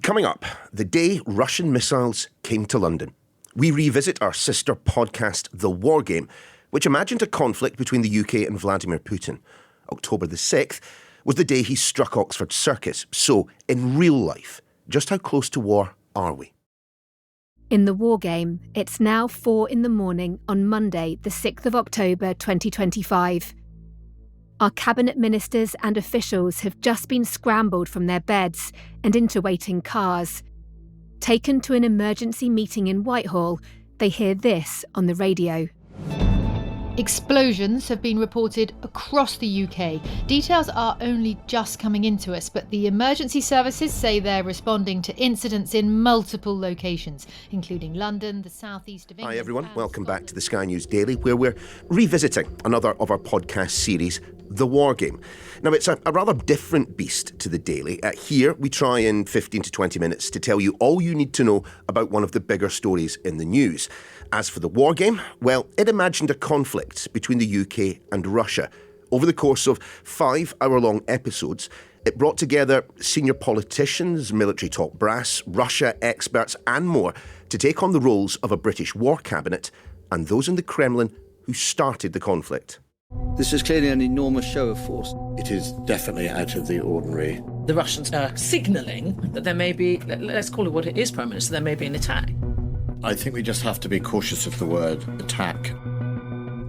Coming up, the day Russian missiles came to London. We revisit our sister podcast, The Wargame, which imagined a conflict between the UK and Vladimir Putin. October the 6th was the day he struck Oxford Circus. So, in real life, just how close to war are we? In The Wargame, it's now 4 a.m. on Monday, the 6th of October 2025. Our cabinet ministers and officials have just been scrambled from their beds and into waiting cars. Taken to an emergency meeting in Whitehall, they hear this on the radio. Explosions have been reported across the UK. Details are only just coming into us, but the emergency services say they're responding to incidents in multiple locations, including London, the southeast of England. Hi everyone, welcome back to the Sky News Daily, where we're revisiting another of our podcast series, The Wargame. Now, it's a rather different beast to the Daily. Here, we try in 15 to 20 minutes to tell you all you need to know about one of the bigger stories in the news. As for The Wargame, well, it imagined a conflict between the UK and Russia. Over the course of 5-hour-long episodes, it brought together senior politicians, military top brass, Russia experts and more to take on the roles of a British war cabinet and those in the Kremlin who started the conflict. This is clearly an enormous show of force. It is definitely out of the ordinary. The Russians are signalling that there may be, let's call it what it is, Prime Minister, there may be an attack. I think we just have to be cautious of the word attack.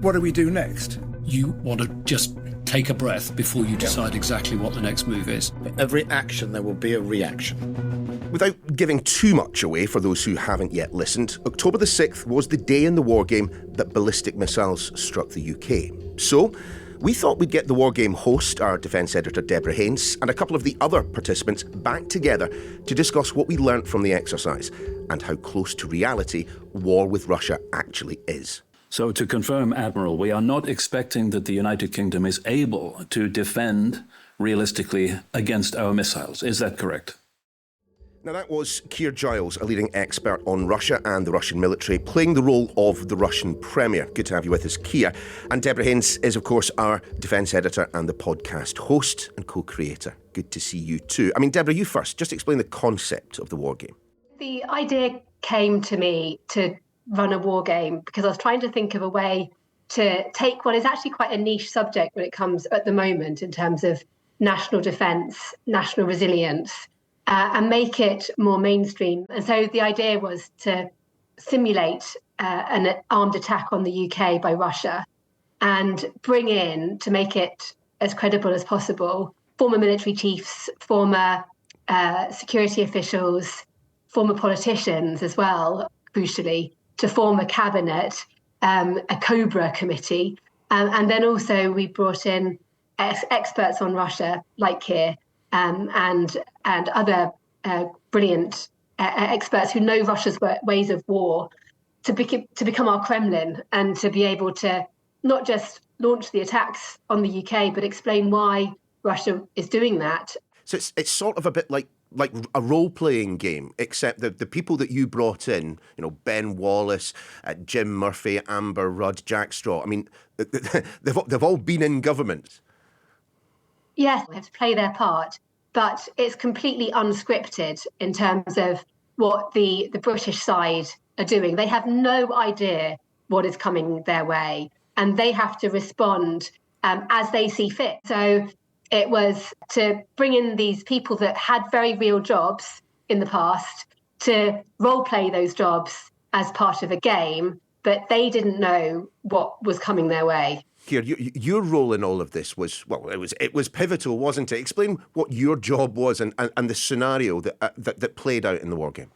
What do we do next? You want to just take a breath before you decide exactly what the next move is. For every action, there will be a reaction. Without giving too much away for those who haven't yet listened, October the 6th was the day in the Wargame that ballistic missiles struck the UK. So, we thought we'd get the Wargame host, our defence editor Deborah Haynes, and a couple of the other participants back together to discuss what we learnt from the exercise and how close to reality war with Russia actually is. So to confirm, Admiral, we are not expecting that the United Kingdom is able to defend realistically against our missiles. Is that correct? Now, that was Keir Giles, a leading expert on Russia and the Russian military, playing the role of the Russian Premier. Good to have you with us, Keir. And Deborah Haynes is, of course, our defence editor and the podcast host and co-creator. Good to see you too. I mean, Deborah, you first. Just explain the concept of the Wargame. The idea came to me to run a war game because I was trying to think of a way to take what is actually quite a niche subject when it comes at the moment in terms of national defence, national resilience, and make it more mainstream. And so the idea was to simulate an armed attack on the UK by Russia and bring in, to make it as credible as possible, former military chiefs, former security officials, former politicians as well, crucially, to form a cabinet, a Cobra committee. And then also we brought in experts on Russia, like Keir, and other brilliant experts who know Russia's ways of war to become our Kremlin and to be able to not just launch the attacks on the UK, but explain why Russia is doing that. So it's sort of a bit like a role-playing game, except the people that you brought in, you know, Ben Wallace, Jim Murphy, Amber Rudd, Jack Straw, I mean, they've all been in government. Yes, they have to play their part, but it's completely unscripted in terms of what the British side are doing. They have no idea what is coming their way, and they have to respond as they see fit. So it was to bring in these people that had very real jobs in the past to role play those jobs as part of a game, but they didn't know what was coming their way. Keir, your role in all of this was, well, it was pivotal, wasn't it? Explain what your job was and the scenario that played out in the Wargame.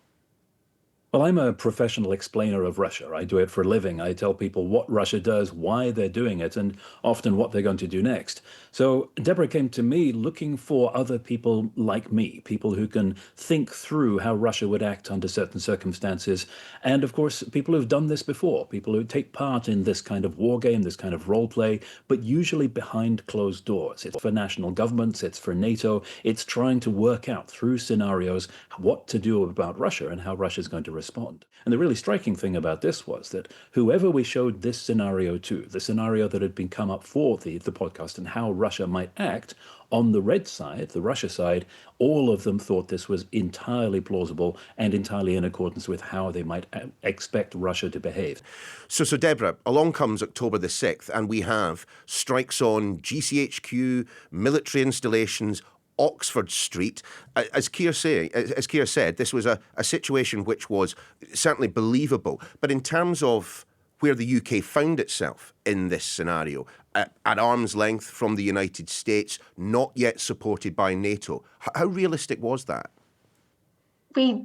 Well, I'm a professional explainer of Russia. I do it for a living. I tell people what Russia does, why they're doing it, and often what they're going to do next. So Deborah came to me looking for other people like me, people who can think through how Russia would act under certain circumstances. And of course, people who've done this before, people who take part in this kind of war game, this kind of role play, but usually behind closed doors. It's for national governments, it's for NATO. It's trying to work out through scenarios what to do about Russia and how Russia is going to respond. And the really striking thing about this was that whoever we showed this scenario to, the scenario that had been come up for the podcast and how Russia might act, on the red side, the Russia side, all of them thought this was entirely plausible and entirely in accordance with how they might expect Russia to behave. So Deborah, along comes October the 6th, and we have strikes on GCHQ, military installations, Oxford Street. As Keir said, this was a situation which was certainly believable. But in terms of where the UK found itself in this scenario, at arm's length from the United States, not yet supported by NATO, how realistic was that? We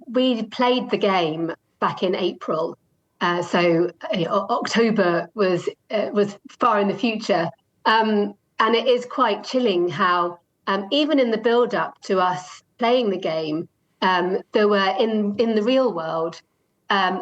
played the game back in April, so October was far in the future, and it is quite chilling how even in the build-up to us playing the game, there were in the real world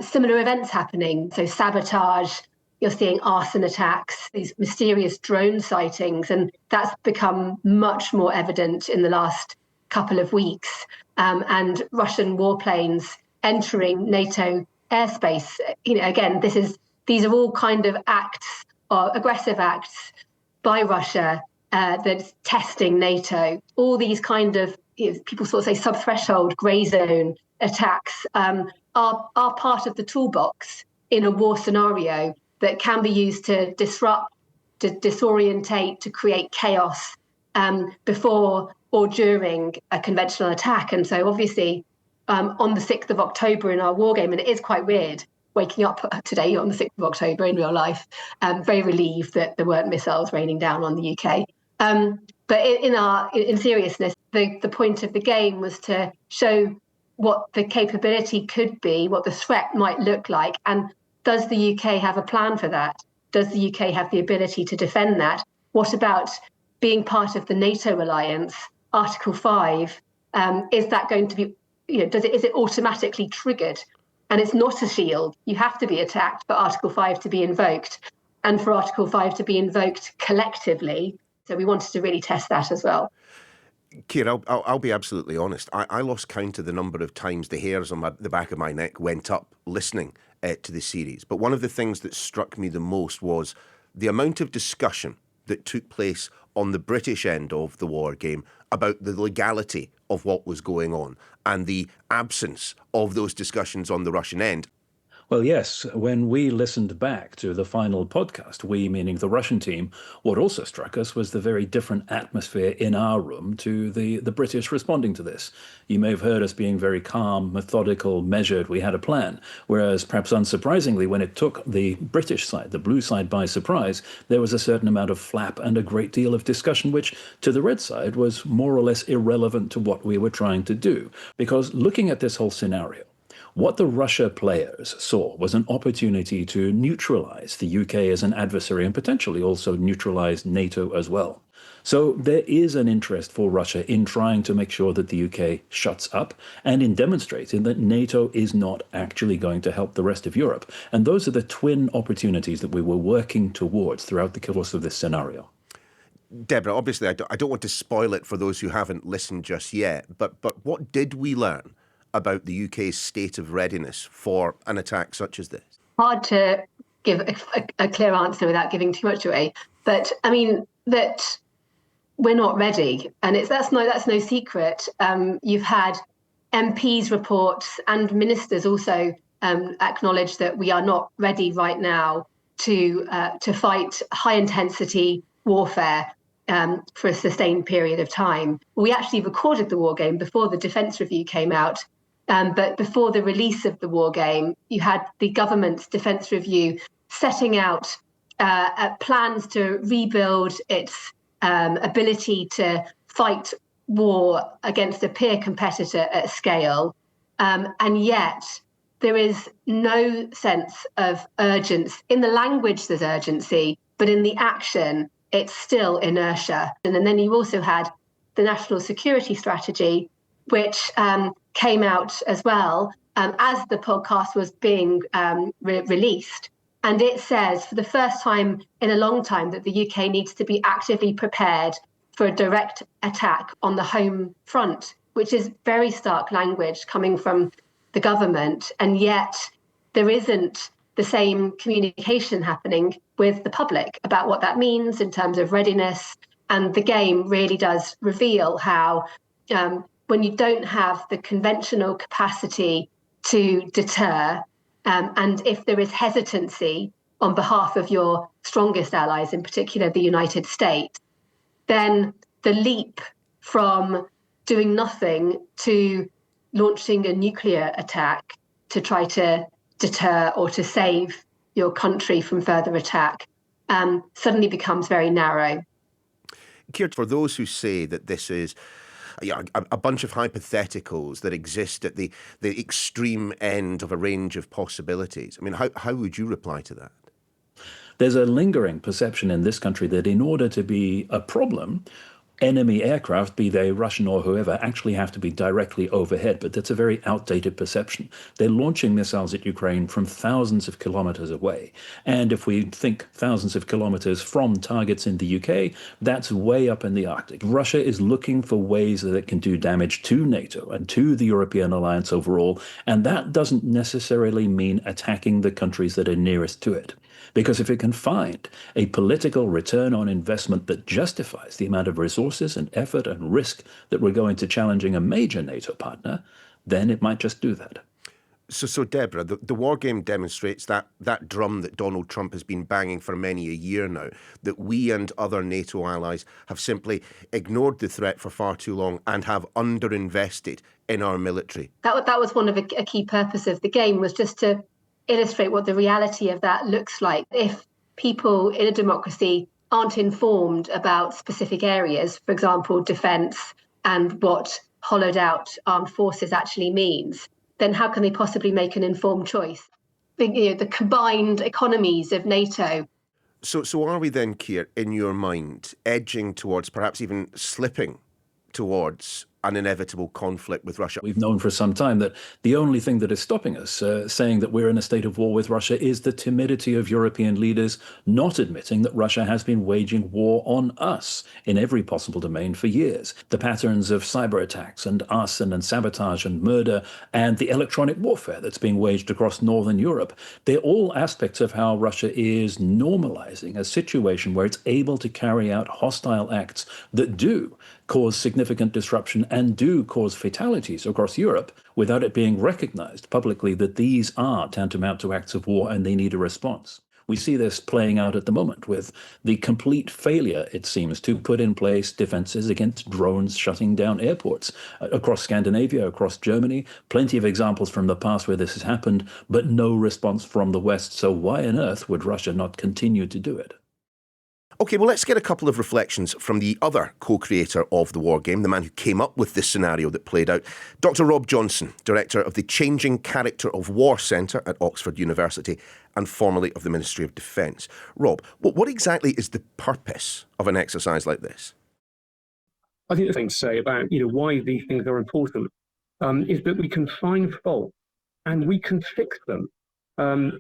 similar events happening. So sabotage, you're seeing arson attacks, these mysterious drone sightings, and that's become much more evident in the last couple of weeks. And Russian warplanes entering NATO airspace. Again, these are all kind of acts, or aggressive acts by Russia that's testing NATO. All these kind of, people sort of say sub-threshold, grey zone attacks are part of the toolbox in a war scenario that can be used to disrupt, to disorientate, to create chaos before or during a conventional attack. And so obviously on the 6th of October in our war game, and it is quite weird waking up today on the 6th of October in real life, very relieved that there weren't missiles raining down on the UK. But in seriousness, the point of the game was to show what the capability could be, what the threat might look like, and does the UK have a plan for that? Does the UK have the ability to defend that? What about being part of the NATO alliance? Article 5, is that going to be, is it automatically triggered? And it's not a shield. You have to be attacked for Article 5 to be invoked, and for Article 5 to be invoked collectively. So we wanted to really test that as well. Keir, I'll be absolutely honest. I lost count of the number of times the hairs on the back of my neck went up listening to the series. But one of the things that struck me the most was the amount of discussion that took place on the British end of the war game about the legality of what was going on and the absence of those discussions on the Russian end. Well, yes, when we listened back to the final podcast, we, meaning the Russian team, what also struck us was the very different atmosphere in our room to the British responding to this. You may have heard us being very calm, methodical, measured. We had a plan. Whereas, perhaps unsurprisingly, when it took the British side, the blue side, by surprise, there was a certain amount of flap and a great deal of discussion, which to the red side was more or less irrelevant to what we were trying to do. Because looking at this whole scenario, what the Russia players saw was an opportunity to neutralize the UK as an adversary and potentially also neutralize NATO as well. So there is an interest for Russia in trying to make sure that the UK shuts up and in demonstrating that NATO is not actually going to help the rest of Europe. And those are the twin opportunities that we were working towards throughout the course of this scenario. Deborah, obviously I don't want to spoil it for those who haven't listened just yet, but what did we learn about the UK's state of readiness for an attack such as this? Hard to give a clear answer without giving too much away. But I mean, that we're not ready. And that's no secret. You've had MPs reports and ministers also acknowledge that we are not ready right now to fight high intensity warfare for a sustained period of time. We actually recorded the war game before the Defence Review came out. But before the release of the war game, you had the government's Defence Review setting out plans to rebuild its ability to fight war against a peer competitor at scale. And yet there is no sense of urgency. In the language, there's urgency, but in the action, it's still inertia. And then you also had the National Security Strategy, which came out as well as the podcast was being released. And it says for the first time in a long time that the UK needs to be actively prepared for a direct attack on the home front, which is very stark language coming from the government, and yet there isn't the same communication happening with the public about what that means in terms of readiness. And the game really does reveal how when you don't have the conventional capacity to deter, and if there is hesitancy on behalf of your strongest allies, in particular the United States, then the leap from doing nothing to launching a nuclear attack to try to deter or to save your country from further attack suddenly becomes very narrow. Keir, for those who say that this is a bunch of hypotheticals that exist at the extreme end of a range of possibilities, I mean, how would you reply to that? There's a lingering perception in this country that in order to be a problem, enemy aircraft, be they Russian or whoever, actually have to be directly overhead. But that's a very outdated perception. They're launching missiles at Ukraine from thousands of kilometers away. And if we think thousands of kilometers from targets in the UK, that's way up in the Arctic. Russia is looking for ways that it can do damage to NATO and to the European alliance overall. And that doesn't necessarily mean attacking the countries that are nearest to it. Because if it can find a political return on investment that justifies the amount of resources and effort and risk that we're going to challenging a major NATO partner, then it might just do that. So Deborah, the war game demonstrates that drum that Donald Trump has been banging for many a year now, that we and other NATO allies have simply ignored the threat for far too long and have underinvested in our military. That was one of a key purpose of the game, was just to illustrate what the reality of that looks like. If people in a democracy aren't informed about specific areas, for example, defence and what hollowed out armed forces actually means, then how can they possibly make an informed choice? The combined economies of NATO. So are we then, Keir, in your mind, edging towards, perhaps even slipping towards an inevitable conflict with Russia? We've known for some time that the only thing that is stopping us saying that we're in a state of war with Russia is the timidity of European leaders not admitting that Russia has been waging war on us in every possible domain for years. The patterns of cyber attacks and arson and sabotage and murder and the electronic warfare that's being waged across Northern Europe, they're all aspects of how Russia is normalizing a situation where it's able to carry out hostile acts that do cause significant disruption and do cause fatalities across Europe without it being recognized publicly that these are tantamount to acts of war and they need a response. We see this playing out at the moment with the complete failure, it seems, to put in place defenses against drones shutting down airports across Scandinavia, across Germany. Plenty of examples from the past where this has happened, but no response from the West. So why on earth would Russia not continue to do it? OK, well, let's get a couple of reflections from the other co-creator of the war game, the man who came up with this scenario that played out, Dr. Rob Johnson, director of the Changing Character of War Centre at Oxford University and formerly of the Ministry of Defence. Rob, what exactly is the purpose of an exercise like this? I think the thing to say about why these things are important is that we can find fault and we can fix them.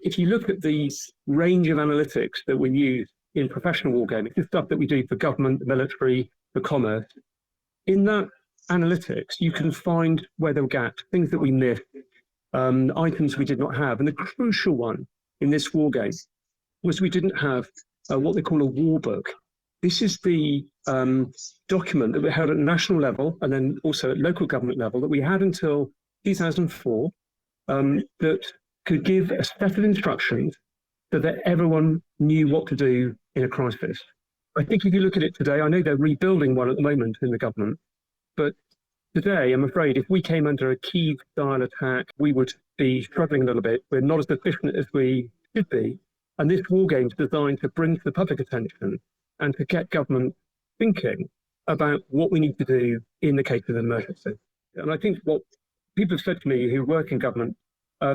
If you look at the range of analytics that we use in professional wargaming, the stuff that we do for government, military, for commerce, in that analytics, you can find where there were gaps, things that we missed, items we did not have. And the crucial one in this wargame was we didn't have what they call a war book. This is the document that we held at national level and then also at local government level that we had until 2004 that could give a set of instructions so that everyone knew what to do in a crisis. I think if you look at it today, I know they're rebuilding one at the moment in the government, but today, I'm afraid, if we came under a Kyiv-style attack, we would be struggling a little bit. We're not as efficient as we should be. And this war game is designed to bring to the public attention and to get government thinking about what we need to do in the case of an emergency. And I think what people have said to me who work in government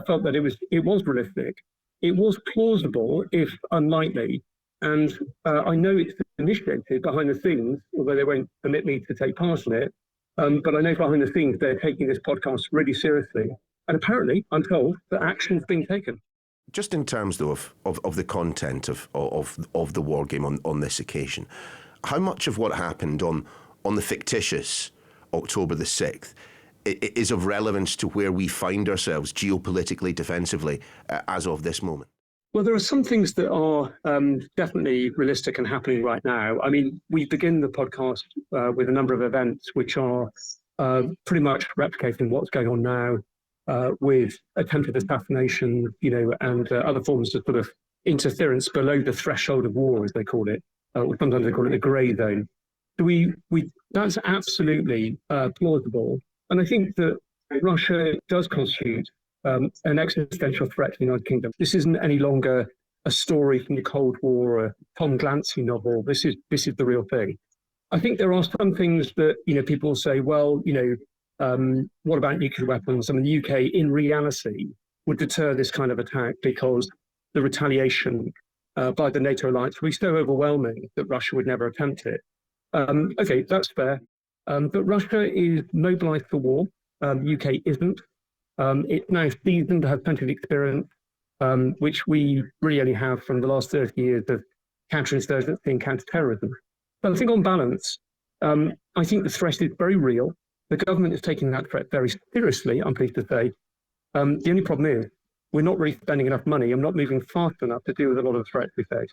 felt that it was realistic. It was plausible, if unlikely, and I know it's initiated behind the scenes, although they won't permit me to take part in it, but I know behind the scenes they're taking this podcast really seriously. And apparently, I'm told that action's being taken. Just in terms, though, of the content of the war game on this occasion, how much of what happened on the fictitious October the 6th is of relevance to where we find ourselves geopolitically, defensively, as of this moment? Well, there are some things that are definitely realistic and happening right now. I mean, we begin the podcast with a number of events which are pretty much replicating what's going on now with attempted assassination, and other forms of sort of interference below the threshold of war, as they call it. Or sometimes they call it the grey zone. So that's absolutely plausible. And I think that Russia does constitute an existential threat to the United Kingdom. This isn't any longer a story from the Cold War or a Tom Clancy novel. This is the real thing. I think there are some things that people say, well, what about nuclear weapons? I mean, the UK in reality would deter this kind of attack because the retaliation by the NATO alliance would be so overwhelming that Russia would never attempt it. Okay, that's fair. But Russia is mobilized for war. UK isn't. It's now seasoned, has plenty of experience, which we really only have from the last 30 years of counterinsurgency and counterterrorism. But I think on balance, I think the threat is very real. The government is taking that threat very seriously, I'm pleased to say. The only problem is we're not really spending enough money and not moving fast enough to deal with a lot of the threats we face.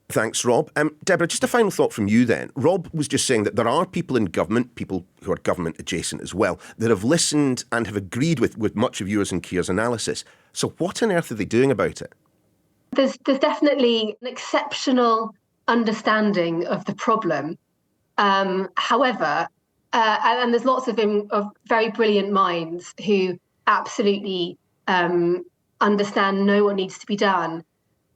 Thanks, Rob. Deborah, just a final thought from you then. Rob was just saying that there are people in government, people who are government adjacent as well, that have listened and have agreed with much of yours and Keir's analysis. So what on earth are they doing about it? There's definitely an exceptional understanding of the problem. However, and there's lots of very brilliant minds who absolutely understand, know what needs to be done.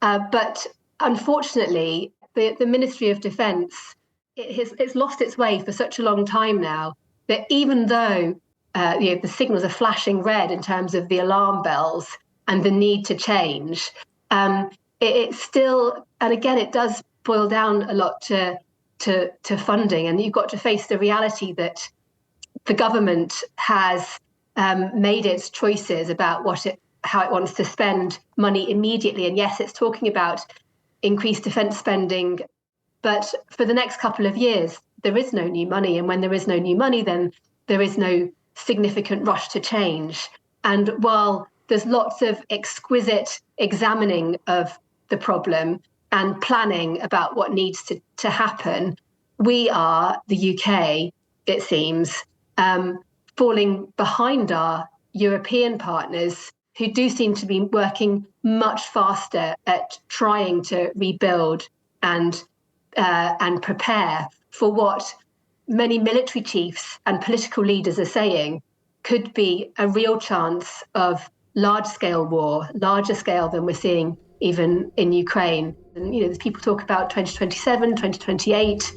But unfortunately, the Ministry of Defence, it's lost its way for such a long time now that even though the signals are flashing red in terms of the alarm bells and the need to change, it's still, and again, it does boil down a lot to funding, and you've got to face the reality that the government has made its choices about how it wants to spend money immediately. And yes, it's talking about increased defence spending, but for the next couple of years, there is no new money. And when there is no new money, then there is no significant rush to change. And while there's lots of exquisite examining of the problem and planning about what needs to happen, we are, the UK, it seems, falling behind our European partners who do seem to be working much faster at trying to rebuild and prepare for what many military chiefs and political leaders are saying could be a real chance of large-scale war, larger scale than we're seeing even in Ukraine. And, as people talk about 2027, 2028,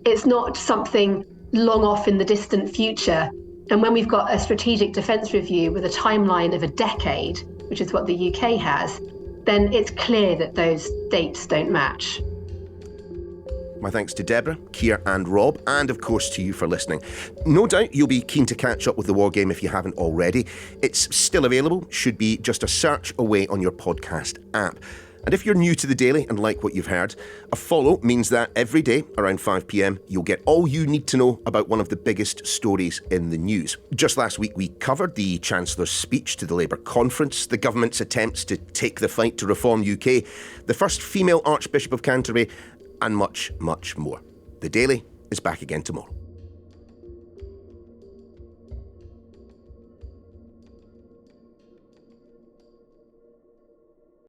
it's not something long off in the distant future. And when we've got a strategic defence review with a timeline of a decade, which is what the UK has, then it's clear that those dates don't match. My thanks to Deborah, Keir and Rob, and of course to you for listening. No doubt you'll be keen to catch up with the Wargame if you haven't already. It's still available, should be just a search away on your podcast app. And if you're new to the Daily and like what you've heard, a follow means that every day around 5 p.m, you'll get all you need to know about one of the biggest stories in the news. Just last week, we covered the Chancellor's speech to the Labour conference, the government's attempts to take the fight to reform UK, the first female Archbishop of Canterbury, and much, much more. The Daily is back again tomorrow.